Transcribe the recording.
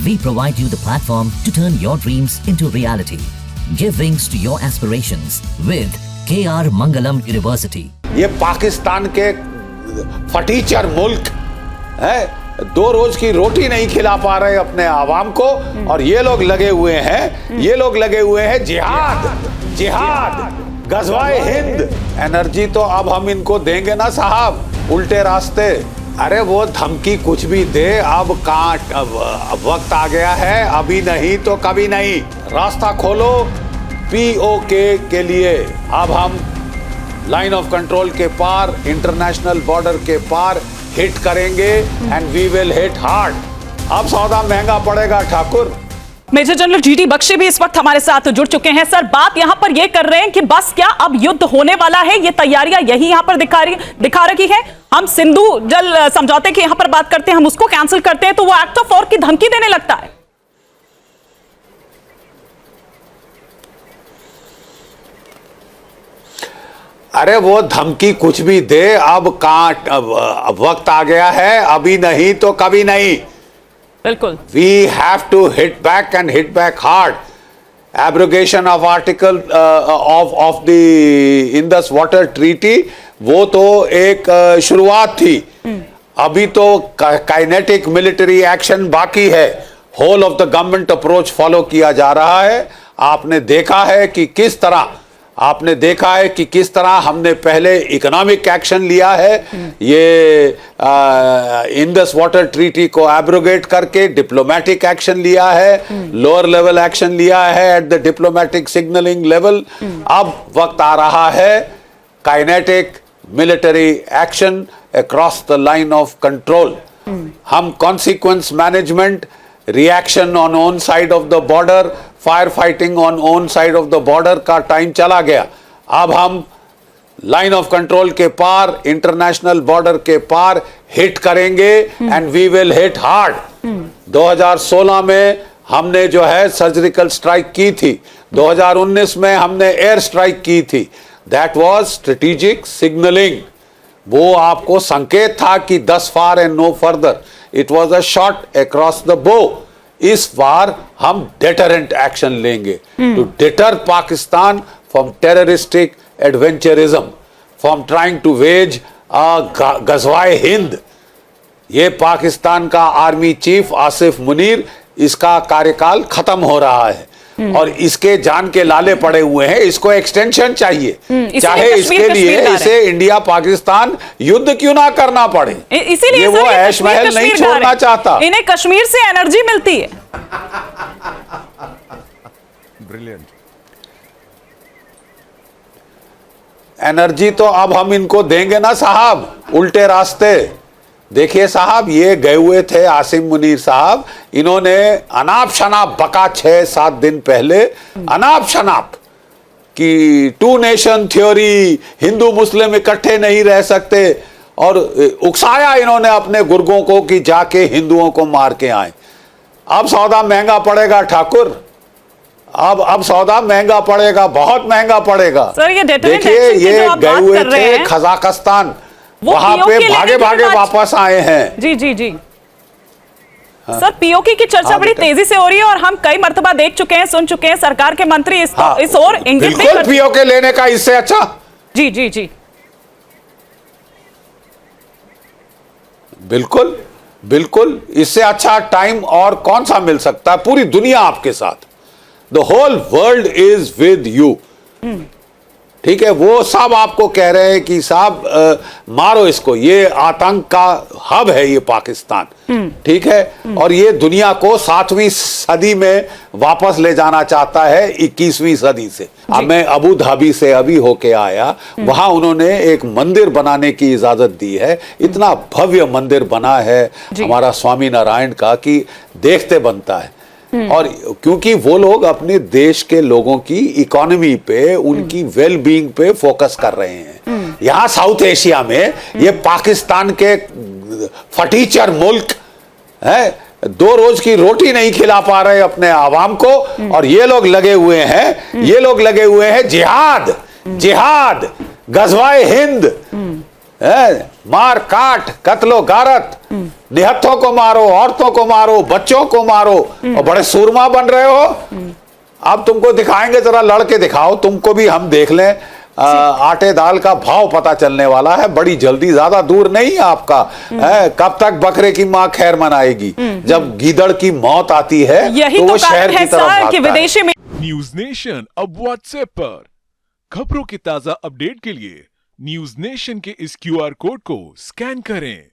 We provide you the platform to turn your dreams into reality. Give wings to your aspirations with KR Mangalam University. ये पाकिस्तान के फटीचर मुल्क है, 2 रोज की रोटी नहीं खिला पा रहे अपने आवाम को, और ये लोग लगे हुए हैं जिहाद गजवाए हिंद। एनर्जी तो अब हम इनको देंगे ना साहब, उल्टे रास्ते। अरे वो धमकी कुछ भी दे, अब वक्त आ गया है, अभी नहीं तो कभी नहीं। रास्ता खोलो पीओके के लिए। अब हम लाइन ऑफ कंट्रोल के पार, इंटरनेशनल बॉर्डर के पार हिट करेंगे and we will hit hard. अब सौदा महंगा पड़ेगा Thakur. Major general GD Bakshi भी इस वक्त हमारे साथ जुड़ चुके हैं। सर, बात यहां पर यह कर रहे हैं कि बस क्या अब युद्ध होने वाला है, ये तैयारियां यही यहां पर दिखा रही है। हम सिंधु जल समझौते की यहां पर बात करते हैं, हम उसको कैंसिल करते हैं तो वो एक्ट ऑफ वॉर की धमकी देने लगता है। अरे वो धमकी कुछ भी दे, अब वक्त आ गया है, अभी नहीं तो कभी नहीं। बिल्कुल। We have to hit back and hit back hard. Abrogation of article of the Indus Water Treaty, वो तो एक शुरुआत थी। अभी तो काइनेटिक मिलिट्री एक्शन बाकी है। Whole of the government approach follow किया जा रहा है। आपने देखा है कि किस तरह हमने पहले इकोनॉमिक एक्शन लिया है, ये इंडस वाटर ट्रीटी को एब्रोगेट करके डिप्लोमेटिक एक्शन लिया है, लोअर लेवल एक्शन लिया है at the diplomatic signalling level. अब वक्त आ रहा है kinetic military action across the line of control. हम consequence management, reaction on own side of the border, fire fighting on own side of the border का time चला गया। अब हम लाइन ऑफ कंट्रोल के पार, इंटरनेशनल बॉर्डर के पार hit करेंगे and we will hit hard. 2016 में हमने जो है सर्जिकल स्ट्राइक की थी, 2019 में हमने एयर स्ट्राइक की थी। That was strategic signalling. वो आपको संकेत था कि 10 far and no further. It was a shot across the bow. इस बार हम डेटरेंट एक्शन लेंगे to deter Pakistan from terroristic adventurism, from trying to wage गजवाए हिंद। ये पाकिस्तान का आर्मी चीफ आसिफ मुनीर, इसका कार्यकाल खत्म हो रहा है और इसके जान के लाले पड़े हुए हैं। इसको एक्सटेंशन चाहिए, चाहे इसके लिए इसे इंडिया पाकिस्तान युद्ध क्यों ना करना पड़े। इसीलिए वो ऐश महल नहीं छोड़ना चाहता। इन्हें कश्मीर से एनर्जी मिलती है। ब्रिलियंट। एनर्जी तो अब हम इनको देंगे ना साहब, उल्टे रास्ते। देखिए साहब, ये गए हुए थे आसिम मुनीर साहब, इन्होंने अनाप शनाप बका 6-7 दिन पहले, अनाप शनाप कि 2 नेशन थ्योरी, हिंदू मुस्लिम इकट्ठे नहीं रह सकते, और उकसाया इन्होंने अपने गुर्गों को कि जाके हिंदुओं को मार के आए। अब सौदा महंगा पड़ेगा ठाकुर, अब सौदा महंगा पड़ेगा, बहुत महंगा पड़ेगा। देखिए ये गए हुए थे कजाकिस्तान, वहां पे भागे वापस आए हैं। जी। हाँ। सर, पीओके की चर्चा बड़ी तेजी से हो रही है और हम कई मर्तबा देख चुके हैं, सुन चुके हैं, सरकार के मंत्री इस ओर इंगित नहीं करते। पीओके लेने का इससे अच्छा। जी। बिल्कुल इससे अच्छा टाइम और कौन सा मिल सकता है। पूरी दुनिया आपके साथ, the whole world is with you. ठीक है, वो सब आपको कह रहे हैं कि साहब मारो इसको, ये आतंक का हब है ये पाकिस्तान। ठीक है, और ये दुनिया को 7वीं सदी में वापस ले जाना चाहता है 21वीं सदी से। अब मैं अबू धाबी से अभी होके आया, वहां उन्होंने एक मंदिर बनाने की इजाजत दी है। इतना भव्य मंदिर बना है हमारा स्वामी नारायण का कि देखते बनता है। और क्योंकि वो लोग अपने देश के लोगों की इकोनॉमी पे, उनकी वेल बीइंग पे फोकस कर रहे हैं। यहाँ साउथ एशिया में ये पाकिस्तान के फटीचर मुल्क है, 2 रोज की रोटी नहीं खिला पा रहे अपने आवाम को, और ये लोग लगे हुए हैं जिहाद गजवाए हिंद। मार काट, कत्लो गारत, निहत्थों को मारो, औरतों को मारो, बच्चों को मारो, और बड़े सूरमा बन रहे हो। अब तुमको दिखाएंगे, जरा लड़के दिखाओ, तुमको भी हम देख लें। आटे दाल का भाव पता चलने वाला है बड़ी जल्दी, ज्यादा दूर नहीं है आपका। कब तक बकरे की माँ खैर मनाएगी? जब गीदड़ की मौत आती है यही तो वो तो शहर कारण की है तरफ सर भागता कि है। विदेशी में न्यूज नेशन अब व्हाट्सएप पर खबरों की ताजा अपडेट के लिए न्यूज नेशन के इस क्यूआर कोड को स्कैन करें।